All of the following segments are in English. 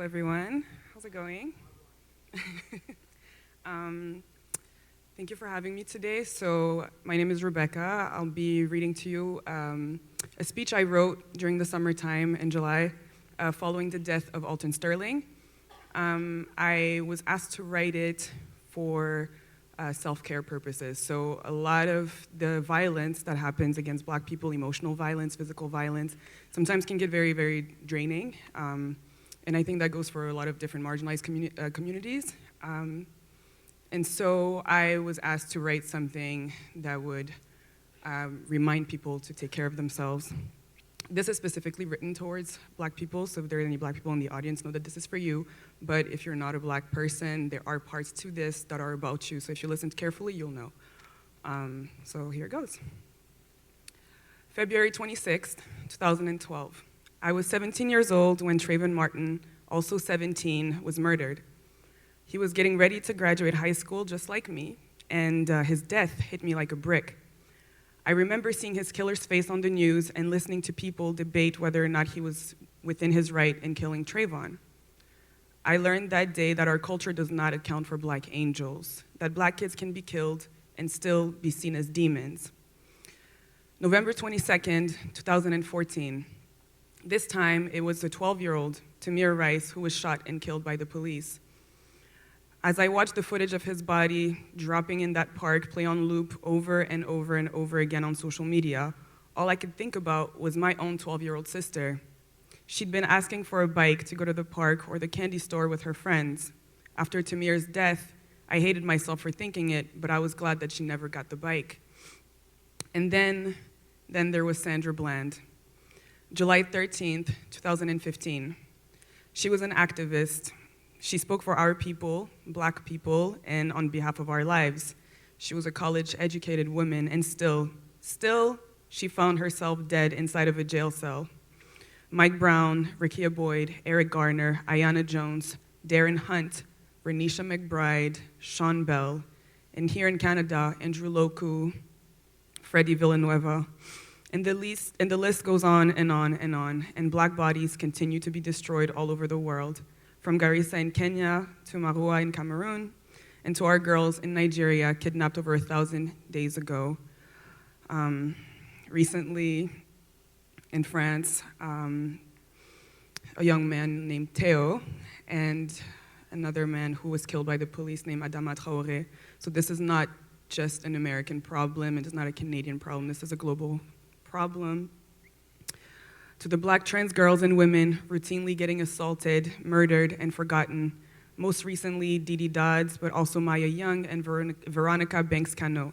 everyone. How's it going? um, Thank you for having me today. So, my name is Rebecca. I'll be reading to you a speech I wrote during the summertime in July following the death of Alton Sterling. I was asked to write it for self-care purposes. So, a lot of the violence that happens against Black people, emotional violence, physical violence, sometimes can get very, very draining. And I think that goes for a lot of different marginalized communities. And so I was asked to write something that would remind people to take care of themselves. This is specifically written towards Black people, so if there are any Black people in the audience, know that this is for you. But if you're not a Black person, there are parts to this that are about you. So if you listen carefully, you'll know. So here it goes. February 26th, 2012. I was 17 years old when Trayvon Martin, also 17, was murdered. He was getting ready to graduate high school just like me, and his death hit me like a brick. I remember seeing his killer's face on the news and listening to people debate whether or not he was within his right in killing Trayvon. I learned that day that our culture does not account for Black angels, that Black kids can be killed and still be seen as demons. November 22nd, 2014. This time, it was the 12-year-old, Tamir Rice, who was shot and killed by the police. As I watched the footage of his body dropping in that park play on loop over and over and over again on social media, all I could think about was my own 12-year-old sister. She'd been asking for a bike to go to the park or the candy store with her friends. After Tamir's death, I hated myself for thinking it, but I was glad that she never got the bike. And then there was Sandra Bland. July 13th, 2015. She was an activist. She spoke for our people, Black people, and on behalf of our lives. She was a college-educated woman, and still, she found herself dead inside of a jail cell. Mike Brown, Rekia Boyd, Eric Garner, Ayanna Jones, Darren Hunt, Renisha McBride, Sean Bell, and here in Canada, Andrew Loku, Freddie Villanueva. And the list goes on and on and on, and Black bodies continue to be destroyed all over the world, from Garissa in Kenya to Marua in Cameroon, and to our girls in Nigeria kidnapped over 1,000 days ago. Recently, in France, a young man named Theo and another man who was killed by the police named Adama Traoré. So this is not just an American problem, it is not a Canadian problem, this is a global problem. To the Black trans girls and women routinely getting assaulted, murdered, and forgotten, most recently Didi Dodds, but also Maya Young and Veronica Banks-Cano.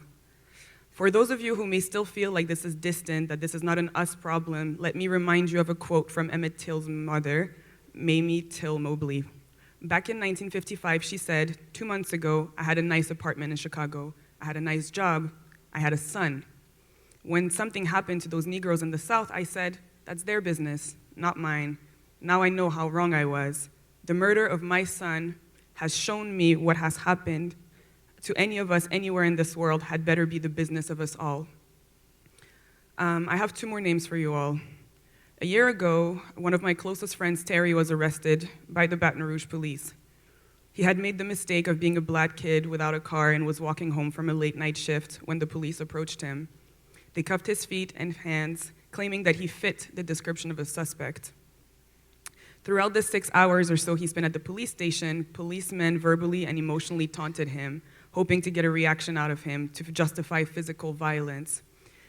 For those of you who may still feel like this is distant, that this is not an us problem, let me remind you of a quote from Emmett Till's mother, Mamie Till Mobley. Back in 1955, she said, 2 months ago, I had a nice apartment in Chicago. I had a nice job. I had a son. When something happened to those Negroes in the South, I said, that's their business, not mine. Now I know how wrong I was. The murder of my son has shown me what has happened to any of us anywhere in this world had better be the business of us all. I have 2 more names for you all. A year ago, one of my closest friends, Terry, was arrested by the Baton Rouge police. He had made the mistake of being a Black kid without a car and was walking home from a late night shift when the police approached him. They cuffed his feet and hands, claiming that he fit the description of a suspect. Throughout the 6 hours or so he spent at the police station, policemen verbally and emotionally taunted him, hoping to get a reaction out of him to justify physical violence.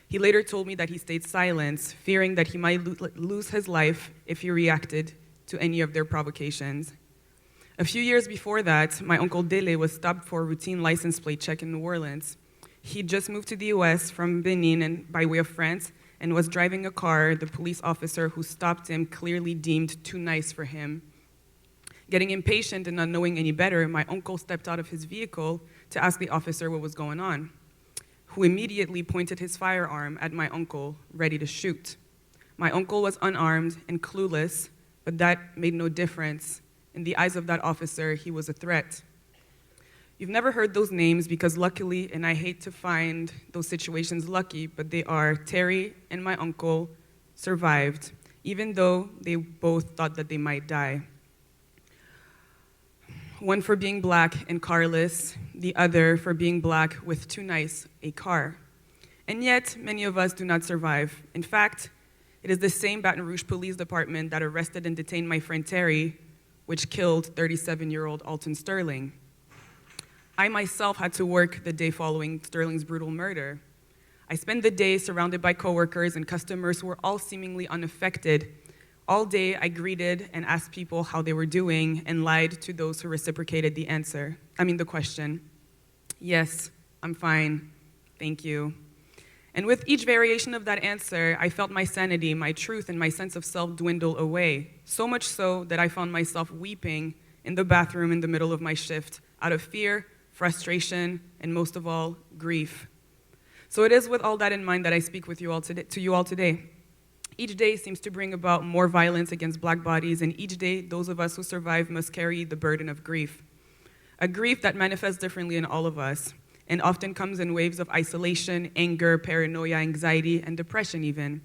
He later told me that he stayed silent, fearing that he might lose his life if he reacted to any of their provocations. A few years before that, my uncle Dele was stopped for a routine license plate check in New Orleans. He just moved to the US from Benin and by way of France and was driving a car the police officer who stopped him clearly deemed too nice for him. Getting impatient and not knowing any better, my uncle stepped out of his vehicle to ask the officer what was going on, who immediately pointed his firearm at my uncle, ready to shoot. My uncle was unarmed and clueless, but that made no difference. In the eyes of that officer, he was a threat. You've never heard those names because luckily, and I hate to find those situations lucky, but they are, Terry and my uncle survived, even though they both thought that they might die. one for being black and carless, the other for being black with too nice a car. And yet, many of us do not survive. In fact, it is the same Baton Rouge Police Department that arrested and detained my friend Terry, which killed 37-year-old Alton Sterling. I myself had to work the day following Sterling's brutal murder. I spent the day surrounded by coworkers and customers who were all seemingly unaffected. All day, I greeted and asked people how they were doing and lied to those who reciprocated the question. Yes, I'm fine, thank you. And with each variation of that answer, I felt my sanity, my truth, and my sense of self dwindle away. So much so that I found myself weeping in the bathroom in the middle of my shift out of fear, frustration, and most of all, grief. So it is with all that in mind that I speak to you all today. Each day seems to bring about more violence against black bodies, and each day, those of us who survive must carry the burden of grief. A grief that manifests differently in all of us, and often comes in waves of isolation, anger, paranoia, anxiety, and depression even.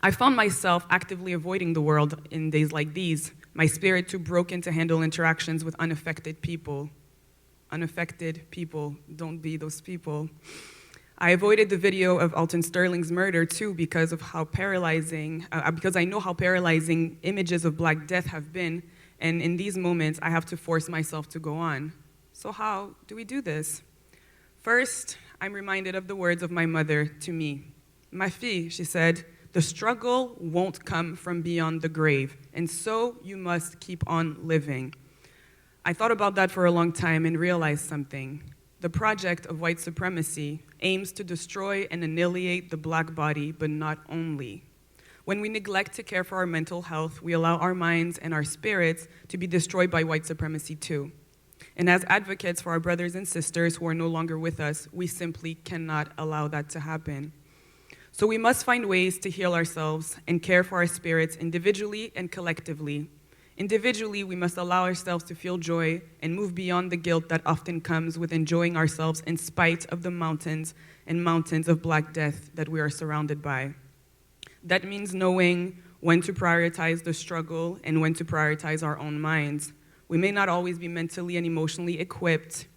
I found myself actively avoiding the world in days like these, my spirit too broken to handle interactions with unaffected people. Unaffected people, don't be those people. I avoided the video of Alton Sterling's murder too because I know how paralyzing images of black death have been, and in these moments, I have to force myself to go on. So how do we do this? First, I'm reminded of the words of my mother to me. Ma fille, she said, the struggle won't come from beyond the grave, and so you must keep on living. I thought about that for a long time and realized something. The project of white supremacy aims to destroy and annihilate the black body, but not only. When we neglect to care for our mental health, we allow our minds and our spirits to be destroyed by white supremacy too. And as advocates for our brothers and sisters who are no longer with us, we simply cannot allow that to happen. So we must find ways to heal ourselves and care for our spirits individually and collectively. Individually, we must allow ourselves to feel joy and move beyond the guilt that often comes with enjoying ourselves in spite of the mountains and mountains of black death that we are surrounded by. That means knowing when to prioritize the struggle and when to prioritize our own minds. We may not always be mentally and emotionally equipped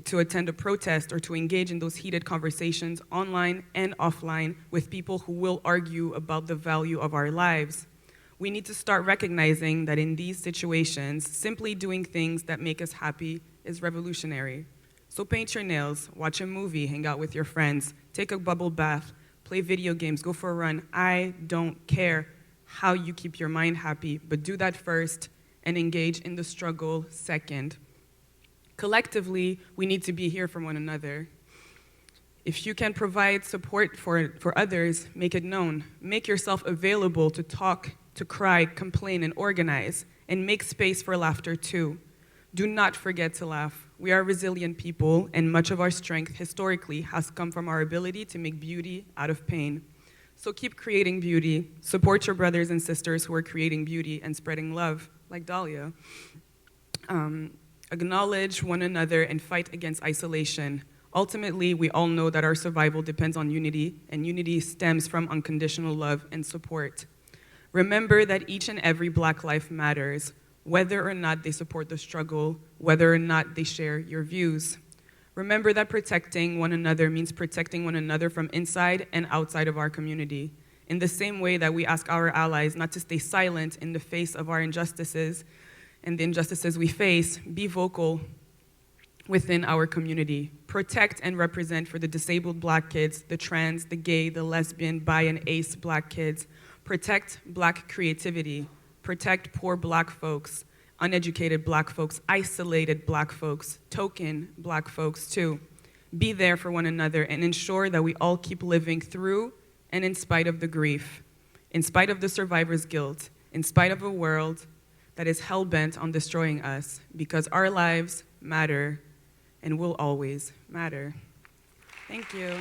to attend a protest or to engage in those heated conversations online and offline with people who will argue about the value of our lives. We need to start recognizing that in these situations, simply doing things that make us happy is revolutionary. So paint your nails, watch a movie, hang out with your friends, take a bubble bath, play video games, go for a run. I don't care how you keep your mind happy, but do that first and engage in the struggle second. Collectively, we need to be here for one another. If you can provide support for others, make it known. Make yourself available to talk, to cry, complain, and organize, and make space for laughter too. Do not forget to laugh. We are resilient people, and much of our strength historically has come from our ability to make beauty out of pain. So keep creating beauty. Support your brothers and sisters who are creating beauty and spreading love, like Dahlia. Acknowledge one another and fight against isolation. Ultimately, we all know that our survival depends on unity, and unity stems from unconditional love and support. Remember that each and every black life matters, whether or not they support the struggle, whether or not they share your views. Remember that protecting one another means protecting one another from inside and outside of our community. In the same way that we ask our allies not to stay silent in the face of our injustices and the injustices we face, be vocal within our community. Protect and represent for the disabled black kids, the trans, the gay, the lesbian, bi, and ace black kids. Protect black creativity. Protect poor black folks, uneducated black folks, isolated black folks, token black folks too. Be there for one another and ensure that we all keep living through and in spite of the grief, in spite of the survivor's guilt, in spite of a world that is hell-bent on destroying us, because our lives matter and will always matter. Thank you.